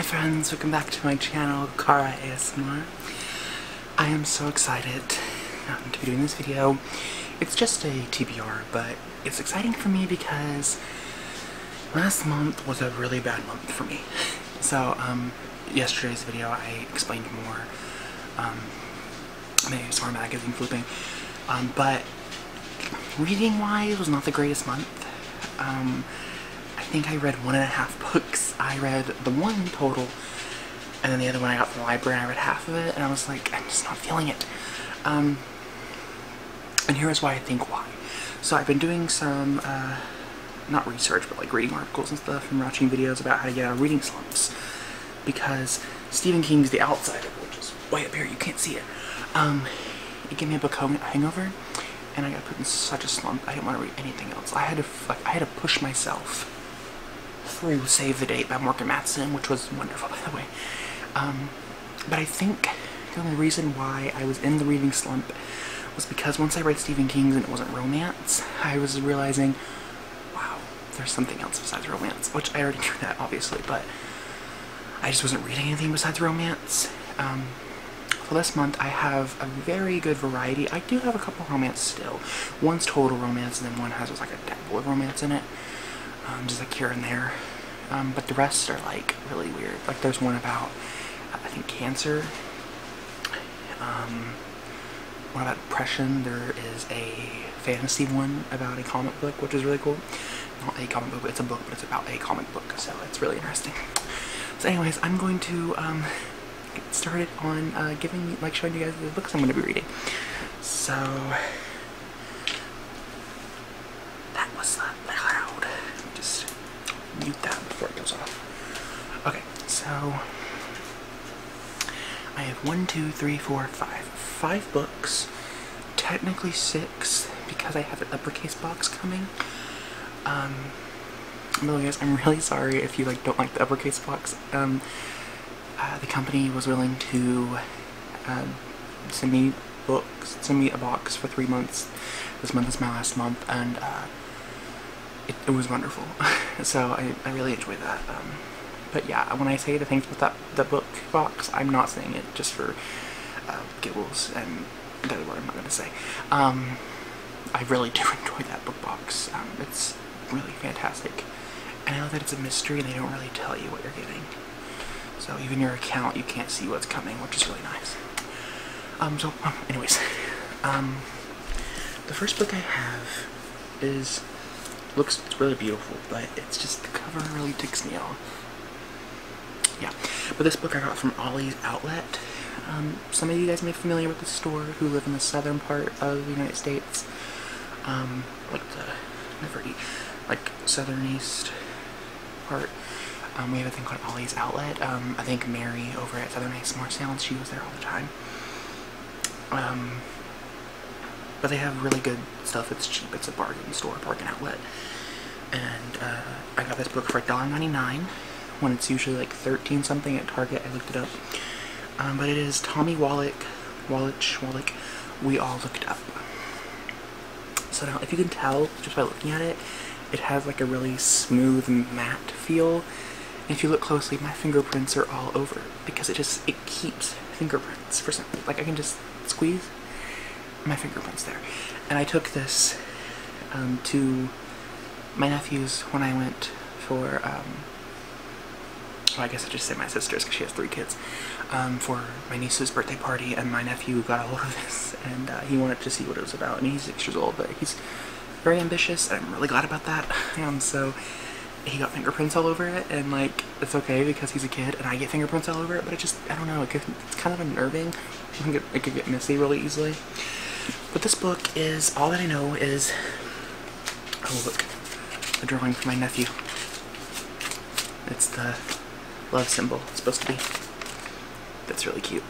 friends, welcome back to my channel, Cara ASMR. I am so excited to be doing this video. It's just a TBR, but it's exciting for me because last month was a really bad month for me. So, yesterday's video I explained more, maybe SLUMP magazine flipping, but reading-wise was not the greatest month. I think I read 1.5 books. I read the one total, and then the other one I got from the library, and I read half of it, and I was like, I'm just not feeling it. And here's why I think why. So I've been doing some, not research, but like reading articles and stuff, and watching videos about how to get out of reading slumps. Because Stephen King's The Outsider, which is way up here, you can't see it, it gave me a book hangover, and I got put in such a slump. I didn't want to read anything else. I had to push myself through Save the Date by Morgan Matson, which was wonderful, by the way. But I think the only reason why I was in the reading slump was because once I read Stephen King's and it wasn't romance, I was realizing, wow, there's something else besides romance, which I already knew that, obviously, but I just wasn't reading anything besides romance. For this month, I have a very good variety. I do have a couple romance still. One's total romance, and then one has like a dabble of romance in it, just like here and there. But the rest are like really weird. Like there's one about, I think, cancer. One about depression. There is a fantasy one about a comic book, which is really cool. Not a comic book, but it's a book, but it's about a comic book, so it's really interesting. So anyways, I'm going to get started on showing you guys the books I'm going to be reading. So that was loud. Just mute that before it goes off. Okay, so I have 5 books. Technically 6 because I have an uppercase box coming. Guys, I'm really sorry if you don't like the uppercase box. The company was willing to send me a box for 3 months. This month is my last month, and it was wonderful. So I really enjoyed that. But yeah, when I say the things about the book box, I'm not saying it just for giggles, and that's what I'm not going to say. I really do enjoy that book box. It's really fantastic. And I know that it's a mystery and they don't really tell you what you're getting. So even your account, you can't see what's coming, which is really nice. Anyways, the first book I have looks really beautiful, but it's just the cover really ticks me off. Yeah, but this book I got from Ollie's Outlet. Some of you guys may be familiar with the store who live in the southern part of the United States, like southern east part. We have a thing called Ollie's Outlet. I think Mary over at Southern ASMR Sounds, she was there all the time. But they have really good stuff. It's cheap. It's a bargain store, bargain outlet. And I got this book for $1.99 when it's usually like 13 something at Target. I looked it up. But it is Tommy Wallach, We All Looked Up. So now, if you can tell just by looking at it, it has like a really smooth matte feel. And if you look closely, my fingerprints are all over it because it keeps fingerprints for something. Like I can just squeeze my fingerprints there. And I took this to my nephew's when I went for, well, I guess I just say my sister's because she has 3 kids, for my niece's birthday party, and my nephew got a hold of this, and he wanted to see what it was about. And he's 6 years old, but he's very ambitious, and I'm really glad about that. So he got fingerprints all over it, and like, it's okay because he's a kid and I get fingerprints all over it, but I don't know, it's kind of unnerving. It could get messy really easily. But this book is, all that I know is, oh look, a drawing for my nephew. It's the love symbol, it's supposed to be. That's really cute.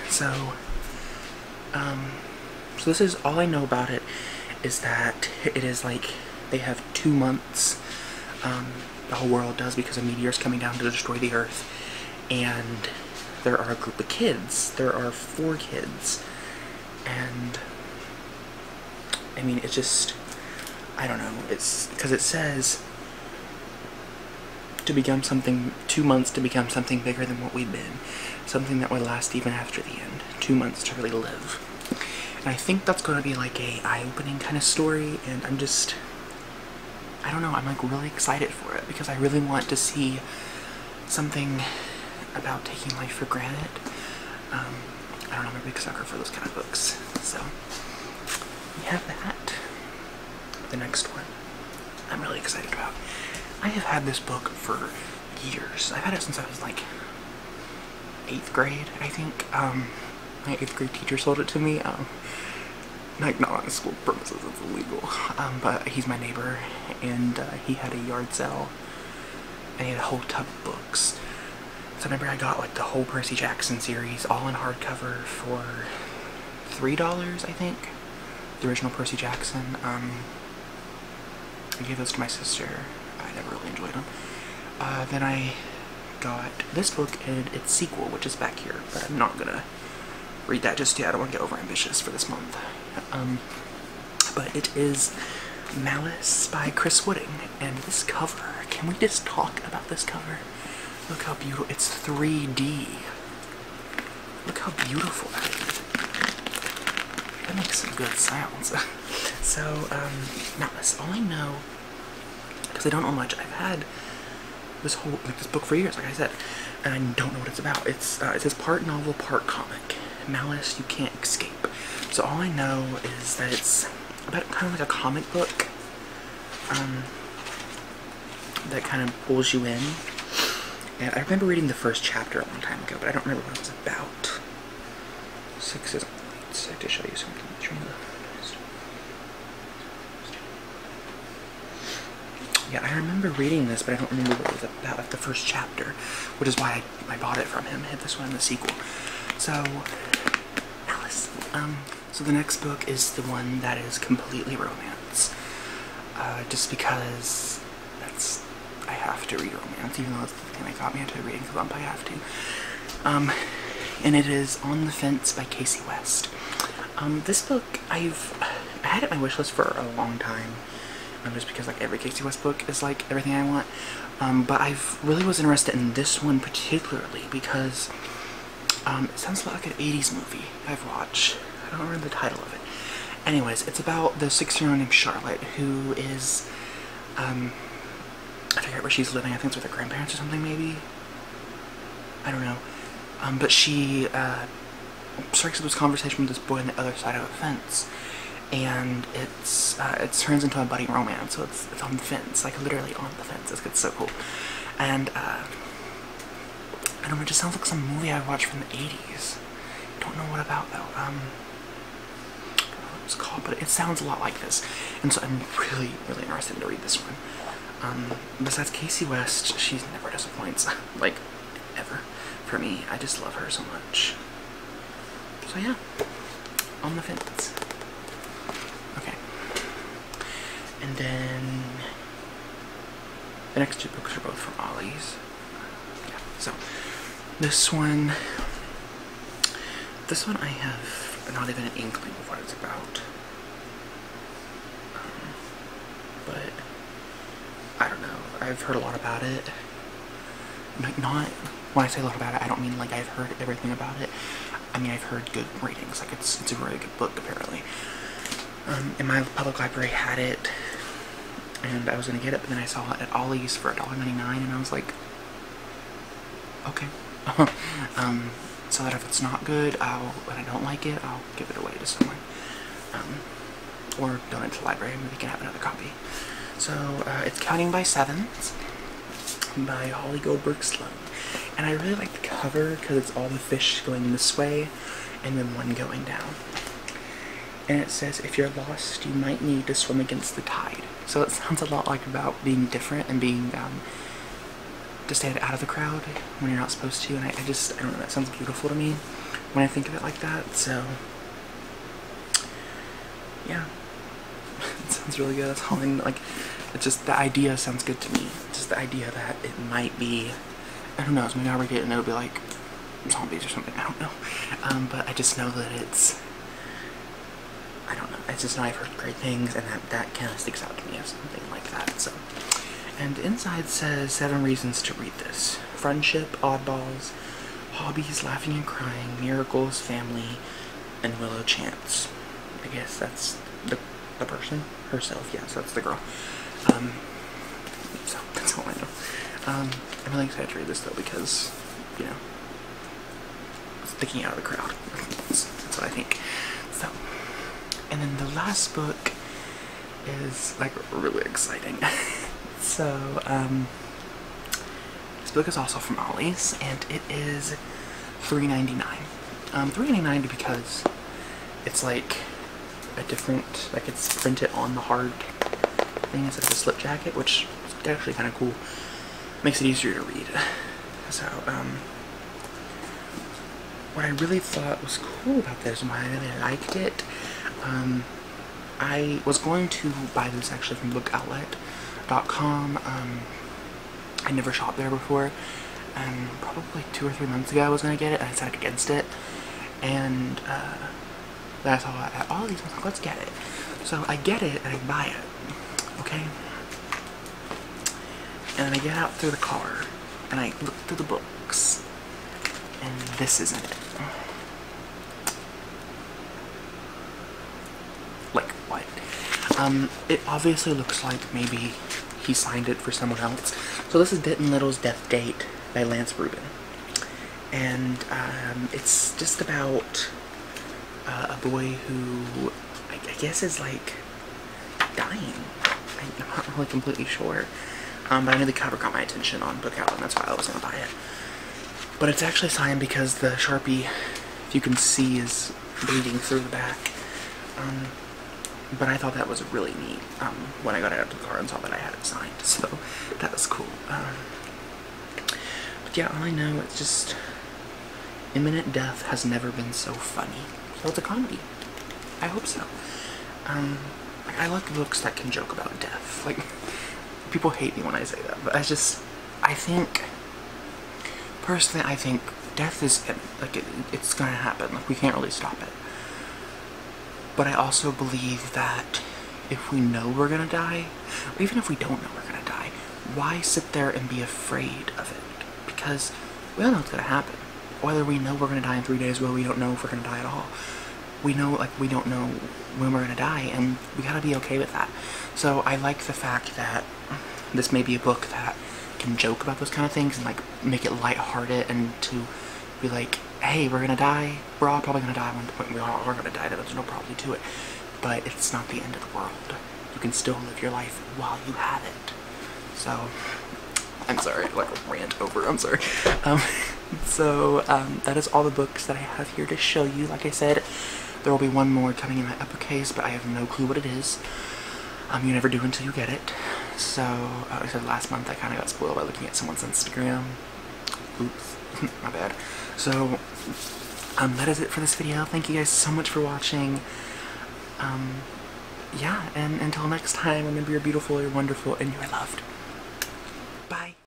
So this is, all I know about it is that it is like, they have 2 months, the whole world does, because a meteor's coming down to destroy the Earth, and there are a group of kids. There are 4 kids, and I mean, it's just, I don't know, it's, because it says, to become something, 2 months to become something bigger than what we've been. Something that would last even after the end. 2 months to really live. And I think that's going to be like a eye-opening kind of story, and I'm just, I don't know, I'm like really excited for it because I really want to see something about taking life for granted. I don't know, I'm a big sucker for those kind of books. So, we have that. The next one I'm really excited about. I have had this book for years. I've had it since I was like 8th grade, I think. My 8th grade teacher sold it to me. Like, not on school premises, it's illegal. But he's my neighbor, and he had a yard sale, and he had a whole tub of books. So I remember I got like the whole Percy Jackson series, all in hardcover for $3, I think. The original Percy Jackson. I gave those to my sister. I never really enjoyed them. Then I got this book and its sequel, which is back here, but I'm not gonna read that just yet. I don't want to get overambitious for this month. But it is Malice by Chris Wooding, and this cover, can we just talk about this cover? Look how beautiful, it's 3D. Look how beautiful that is. That makes some good sounds. So, Malice, all I know, because I don't know much, I've had this whole, like, this book for years, like I said, and I don't know what it's about. It says part novel, part comic. Malice You Can't Escape. So all I know is that it's about kind of like a comic book that kind of pulls you in. And I remember reading the first chapter a long time ago, but I don't remember what it was about. 6 is lights. I have to show you something. Yeah, I remember reading this, but I don't remember what it was about, like the first chapter, which is why I bought it from him. I had this one in the sequel. So, Alice. So the next book is the one that is completely romance. Just because I have to read romance, even though it's the thing that got me into reading SLUMP, I have to. And it is On the Fence by Casey West. This book, I had it on my wish list for a long time. Just because like every Casey West book is like everything I want. But I really was interested in this one particularly because it sounds like an 80s movie I've watched. I don't remember the title of it. Anyways, it's about the 6-year-old named Charlotte who is, I forget where she's living. I think it's with her grandparents or something maybe. I don't know. But she strikes up this conversation with this boy on the other side of a fence. And it turns into a budding romance, so it's on the fence, like literally on the fence. It's so cool. And I don't know, it just sounds like some movie I watched from the 80s. Don't know what about though. I don't know what it's called, but it sounds a lot like this. And so I'm really, really interested to read this one. Besides Casey West, she never disappoints. Like, ever. For me, I just love her so much. So yeah, On the Fence. Okay. And then the next 2 books are both from Ollie's. Yeah, so this one I have not even an inkling of what it's about. But I don't know. I've heard a lot about it. Like, not when I say a lot about it, I don't mean like I've heard everything about it. I mean, I've heard good ratings. Like, it's a really good book apparently. And my public library had it, and I was gonna get it, but then I saw it at Ollie's for $1.99, and I was like, okay. So that if it's not good, and I don't like it, I'll give it away to someone, or donate to the library, and maybe we can have another copy. So it's Counting by Sevens by Holly Goldberg Sloan, and I really like the cover because it's all the fish going this way, and then one going down. And it says, if you're lost, you might need to swim against the tide. So it sounds a lot like about being different and being, to stand out of the crowd when you're not supposed to. And I don't know, that sounds beautiful to me when I think of it like that. So, yeah. It sounds really good. That's all I like. It's just, the idea sounds good to me. It's just the idea that it might be, I don't know, maybe I'll read it and it'll be like zombies or something. I don't know. But I just know that it's, I don't know, I just know I've heard great things, and that kind of sticks out to me as something like that. So, And inside says 7 reasons to read this. Friendship, oddballs, hobbies, laughing and crying, miracles, family, and Willow chants. I guess that's the person herself. Yes, that's the girl. So that's all I know. I'm really excited to read this though because, you know, it's sticking out of the crowd. That's what I think. So, and then the last book is like really exciting. So, this book is also from Ollie's, and it is $3.99. $3.99 because it's like a different, like it's printed on the hard thing instead of a slip jacket, which is actually kind of cool. Makes it easier to read. So, what I really thought was cool about this and why I really liked it, I was going to buy this actually from bookoutlet.com. I never shopped there before, and probably 2 or 3 months ago I was going to get it, and I decided against it, and then I saw it at Ollie's, I was like, let's get it. So I get it, and I buy it, okay? And then I get out through the car, and I look through the books, and this isn't it. Like, what? It obviously looks like maybe he signed it for someone else. So this is Denton Little's Death Date by Lance Rubin. And it's just about a boy who I guess is like dying. I'm not really completely sure. But I knew the cover got my attention on Book Outlet, and that's why I was going to buy it. But it's actually signed because the Sharpie, if you can see, is bleeding through the back. But I thought that was really neat when I got it out to the car and saw that I had it signed. So that was cool. But yeah, all I know, it's just imminent death has never been so funny. So it's a comedy. I hope so. I like books that can joke about death. Like, people hate me when I say that, but I think, personally, I think death is, like, it's gonna happen. Like, we can't really stop it. But I also believe that if we know we're gonna die, or even if we don't know we're gonna die, why sit there and be afraid of it? Because we all know it's gonna happen. Whether we know we're gonna die in 3 days, well, we don't know if we're gonna die at all. We know, like, we don't know when we're gonna die, and we gotta be okay with that. So I like the fact that this may be a book that can joke about those kind of things and, like, make it lighthearted and to be like, hey, we're gonna die. We're all probably gonna die at one point. We all are gonna die. There's no probably to it. But it's not the end of the world. You can still live your life while you have it. So, I'm sorry, like a rant over. I'm sorry. That is all the books that I have here to show you. Like I said, there will be one more coming in my upper case, but I have no clue what it is. You never do until you get it. So, I said last month I kind of got spoiled by looking at someone's Instagram. Oops, my bad. So, that is it for this video. Thank you guys so much for watching. Yeah, and until next time, remember you're beautiful, you're wonderful, and you're loved.